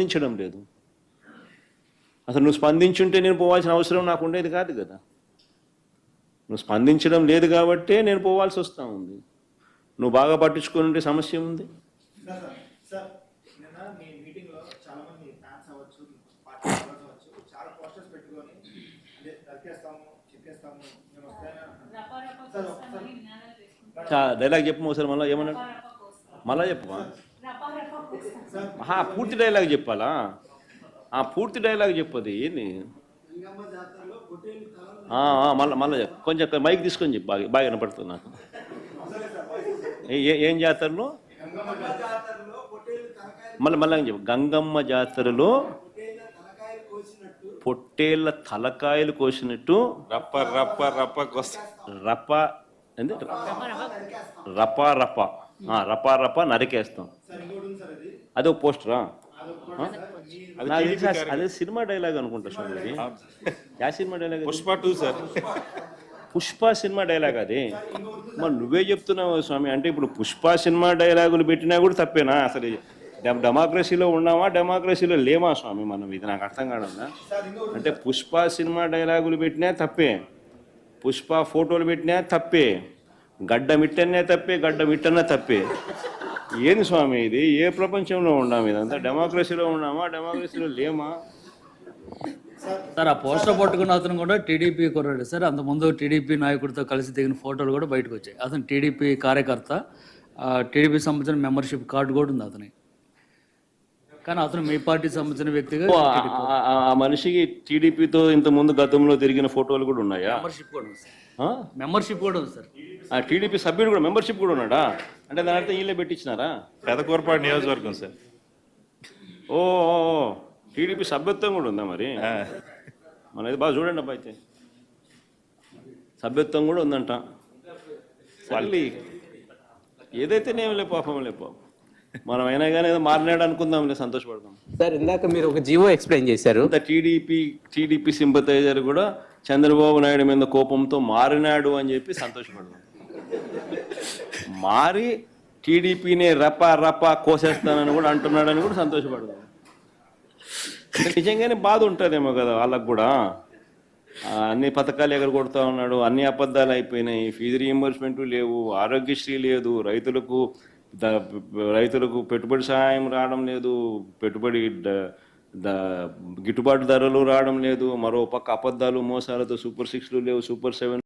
స్పందించడం లేదు. అసలు నువ్వు స్పందించుంటే నేను పోవాల్సిన అవసరం నాకు ఉండేది కాదు కదా. నువ్వు స్పందించడం లేదు కాబట్టే నేను పోవాల్సి వస్తూ ఉంది. నువ్వు బాగా పట్టించుకొని ఉంటే సమస్య ఉంది. డైలాగ్ చెప్పు ఒకసారి, మళ్ళీ ఏమన్నాడు, మళ్ళా చెప్పవా? పూర్తి డైలాగ్ చెప్పాలా? పూర్తి డైలాగ్ చెప్పది ఏంది? మళ్ళీ చెప్పు, కొంచెం మైక్ తీసుకొని చెప్పు, బాగా బాగా వినపడుతుంది నాకు. ఏం జాతరలో? మళ్ళీ చెప్పు. గంగమ్మ జాతరలో పొట్టేళ్ళ తలకాయలు కోసినట్టు రప్ప రప్ప రప్ప రప్ప ఏంది? రపా రప రపా రప నరికేస్తాం. అది ఒక పోస్టరా? అదే సినిమా డైలాగ్ అనుకుంటా స్వామి. యా cinema dialogue? Pushpa 2 sir. Pushpa cinema dialogue అది. మరి నువ్వే చెప్తున్నావు స్వామి. అంటే ఇప్పుడు పుష్ప సినిమా డైలాగులు పెట్టినా కూడా తప్పేనా? అసలు డెమోక్రసీలో ఉన్నామా, డెమోక్రసీలో లేమా స్వామి మనం? ఇది నాకు అర్థం కావడా. అంటే పుష్ప సినిమా డైలాగులు పెట్టినా తప్పే, పుష్ప ఫోటోలు పెట్టినా తప్పే, గడ్డ మిట్టనే తప్పే, గడ్డ మిట్టనే తప్పే. ఏంది స్వామి ఇది? ఏ ప్రపంచంలో ఉన్నాము? ఇదంతా డెమోక్రసీలో ఉన్నామా, డెమోక్రసీలో లేమా? సార్ ఆ పోస్టర్ పట్టుకున్న అతను కూడా టీడీపీ కుర్రాడు సార్. అంతకుముందు టీడీపీ నాయకుడితో కలిసి దిగిన ఫోటోలు కూడా బయటకు వచ్చాయి. అతను టీడీపీ కార్యకర్త, టీడీపీ సంబంధించిన మెంబర్షిప్ కార్డు కూడా ఉంది అతని. కానీ అతను మీ పార్టీకి సంబంధించిన వ్యక్తిగా ఆ మనిషికి టీడీపీతో ఇంతకుముందు గతంలో తిరిగిన ఫోటోలు కూడా ఉన్నాయా? మెంబర్షిప్ కూడా ఉంది సార్. మెంబర్షిప్ కూడా ఉంది సార్. టీడీపీ సభ్యుడు కూడా మెంబర్షిప్ కూడా ఉన్నాడా? అంటే దాని అర్థం వీళ్ళే పెట్టించినారా? పెదకూరపాడు నియోజకవర్గం సార్. ఓ టీడీపీ సభ్యత్వం కూడా ఉందా మరి? మనది బాగా చూడండి అబ్బా. అయితే సభ్యత్వం కూడా ఉందంట. మళ్ళీ ఏదైతేనేం లే పాపం, లే పాపం. మనం అయినా కానీ ఏదో మారినాడు అనుకుందాంలే, సంతోషపడదాం. సార్ ఇందాక మీరు ఒక జీవో ఎక్స్ప్లెయిన్ చేశారు. టీడీపీ సింపథైజర్ కూడా చంద్రబాబు నాయుడు మీద కోపంతో మారినాడు అని చెప్పి సంతోషపడదాం. మారి టీడీపీనే రపా కోసేస్తానని కూడా అంటున్నాడని కూడా సంతోషపడదాం. నిజంగానే బాధ ఉంటుందేమో కదా వాళ్ళకు కూడా. అన్ని పథకాలు ఎగరగొడతా ఉన్నాడు, అన్ని అబద్ధాలు అయిపోయినాయి, ఫీజు రీయింబర్స్మెంట్ లేవు, ఆరోగ్యశ్రీ లేదు, రైతులకు పెట్టుబడి సహాయం రావడం లేదు, పెట్టుబడి గిట్టుబాటు ధరలు రావడం లేదు, మరో పక్క అబద్ధాలు మోసాలతో సూపర్ 6లు లేవు, సూపర్ 7